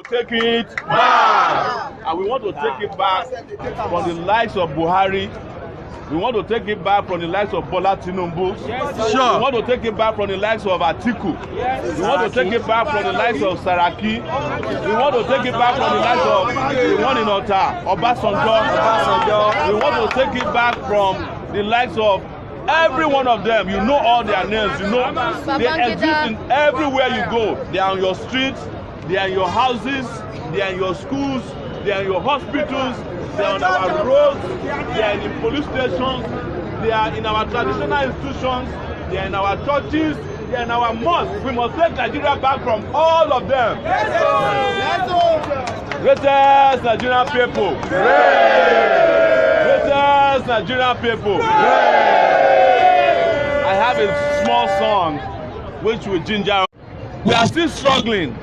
Take it back. And we want to take it back from the likes of Buhari. We want to take it back from the likes of Bola Tinubu. We want to take it back from the likes of Atiku. We want to take it back from the likes of Saraki. We want to take it back from the likes of the one in Ota, Obasanjo. We want to take it back from the likes of every one of them. You know all their names. You know they exist in everywhere you go. They are on your streets. They are in your houses. They are in your schools. They are in your hospitals. They are on our roads, they are in police stations, they are in our traditional institutions, they are in our churches, they are in our mosques. We must take Nigeria back from all of them. Greatest Nigerian people. Greatest Nigerian people. I have a small song which will ginger. We are still struggling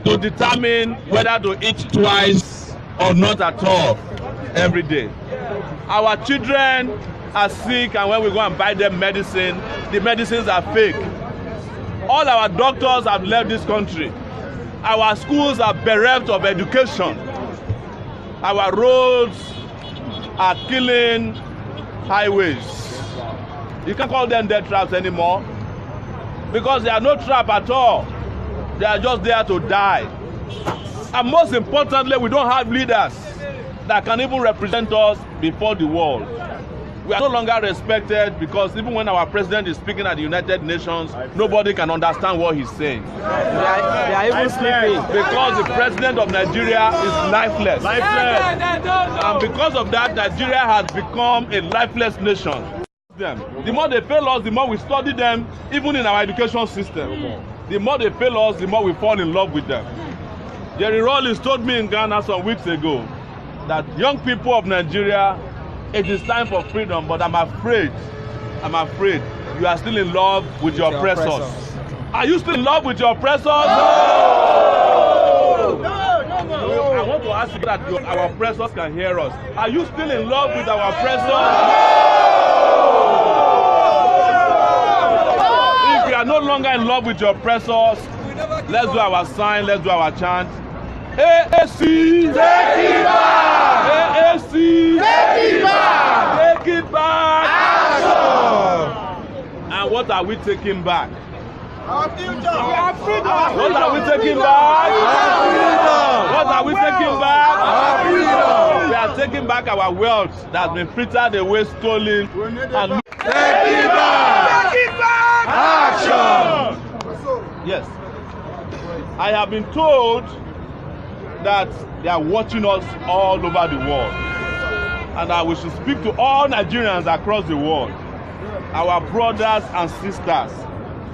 to determine whether to eat twice or not at all. Every day. Our children are sick, and when we go and buy them medicine, the medicines are fake. All our doctors have left this country. Our schools are bereft of education. Our roads are killing highways. You can't call them death traps anymore because they are no trap at all. They are just there to die. And most importantly, we don't have leaders that can even represent us before the world. We are no longer respected because even when our president is speaking at the United Nations, nobody can understand what he's saying. They are even sleeping because the president of Nigeria is lifeless. And because of that, Nigeria has become a lifeless nation. The more they fail us, the more we study them, even in our education system. The more they fail us, the more we fall in love with them. Jerry Rawlings told me in Ghana some weeks ago that young people of Nigeria, it is time for freedom, but I'm afraid you are still in love with your oppressors. Are you still in love with your oppressors? No! I want to ask you that our oppressors can hear us. Are you still in love with our oppressors? No! If you are no longer in love with your oppressors, let's do our sign, let's do our chant. AAC, take it back! AAC, take it back! Take it back! Action! And what are we taking back? Our future! Our freedom! What are we taking back? Our freedom! What are we taking back? Our freedom! We are taking back our wealth that has been frittered away, stolen, and take it back! Take it back! Action! Yes. I have been told that they are watching us all over the world, and that we should speak to all Nigerians across the world, our brothers and sisters.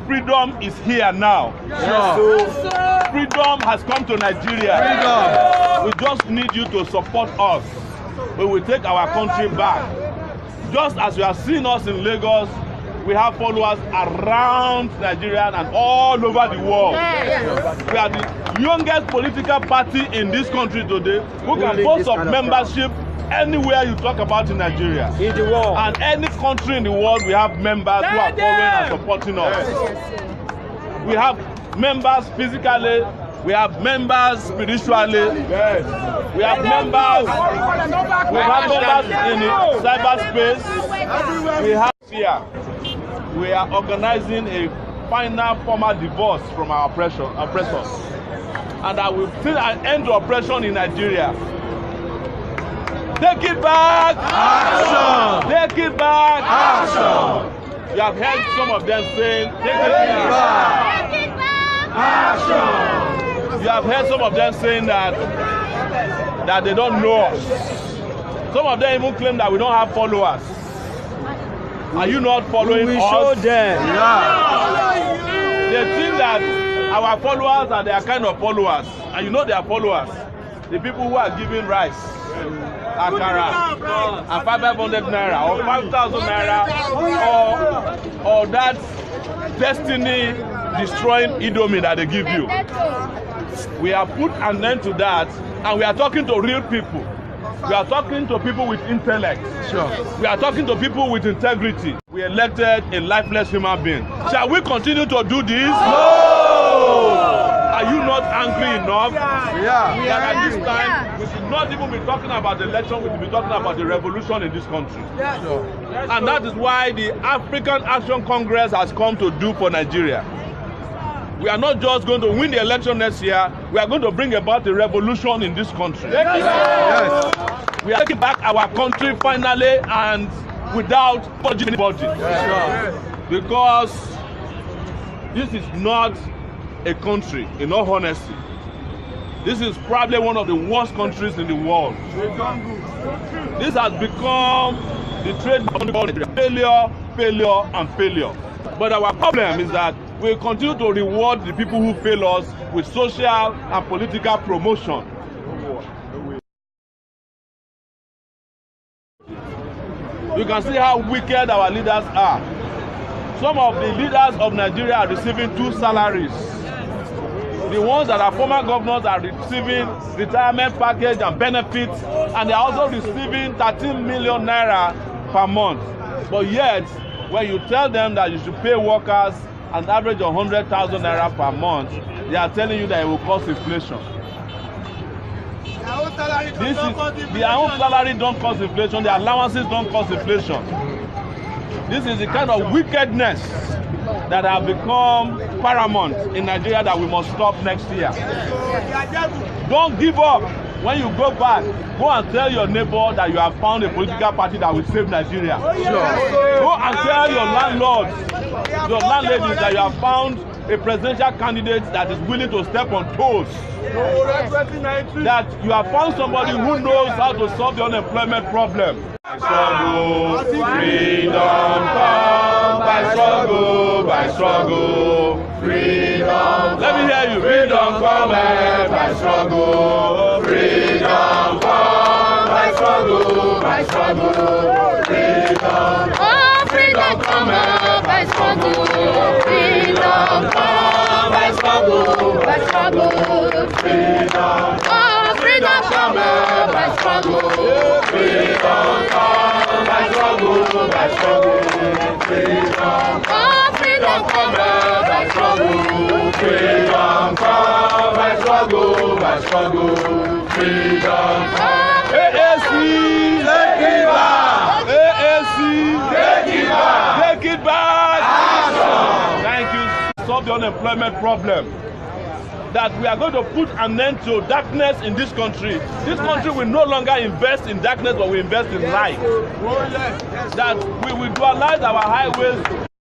Freedom is here now. Freedom has come to Nigeria. We just need you to support us. We will take our country back. Just as you have seen us in Lagos, we have followers around Nigeria and all over the world. We are the youngest political party in this country today who can boast of membership anywhere you talk about in Nigeria. In the world. And any country in the world, we have members who are following and supporting us. We have members physically, we have members spiritually, we have members in cyberspace, we have here. We are organizing a final formal divorce from our oppressors, and that will put an end to oppression in Nigeria. Take it back! Action! Take it back! Action! You have heard some of them saying, take it back! Take it back! Action! You have heard some of them saying that they don't know us. Some of them even claim that we don't have followers. Are you not following us? Show them. They think that our followers are their kind of followers, and you know they are followers. The people who are giving rice, akara, and 500 naira or 5,000 naira, or that destiny destroying Indomie that they give you. We have put an end to that, and we are talking to real people. We are talking to people with intellect. Sure. We are talking to people with integrity. We elected a lifeless human being. Shall we continue to do this? No! Are you not angry enough? Yeah. That at this time, we should not even be talking about the election, we should be talking about the revolution in this country. Sure. And that is why the African Action Congress has come to do for Nigeria. We are not just going to win the election next year, we are going to bring about a revolution in this country. Yes. We are taking back our country finally and without budging anybody. Yes. Because this is not a country, in all honesty. This is probably one of the worst countries in the world. This has become the trade failure and failure. But our problem is that we continue to reward the people who fail us with social and political promotion. You can see how wicked our leaders are. Some of the leaders of Nigeria are receiving 2 salaries. The ones that are former governors are receiving retirement package and benefits, and they are also receiving 13 million naira per month. But yet, when you tell them that you should pay workers an average of 100,000 naira per month, they are telling you that it will cause inflation. Their own salary don't cause inflation, their allowances don't cause inflation. This is the kind of wickedness that have become paramount in Nigeria that we must stop next year. Don't give up. When you go back, go and tell your neighbor that you have found a political party that will save Nigeria. Sure. Go and tell your landlords, your landladies, that you have found a presidential candidate that is willing to step on toes. That you have found somebody who knows how to solve the unemployment problem. By struggle, freedom come. By struggle, freedom. Let me hear you. Freedom come by struggle. Freedom come by struggle. Freedom. Oh, freedom come by struggle. Freedom come by struggle. Freedom. Oh, freedom come by struggle. Freedom come by struggle. Freedom. Oh, freedom come by struggle. Freedom come by struggle. Freedom. AAC, take it back. AAC, take it back. Action. Thank you. Solve the unemployment problem. That we are going to put an end to darkness in this country. This country will no longer invest in darkness, but we invest in light. That we will dualize our highways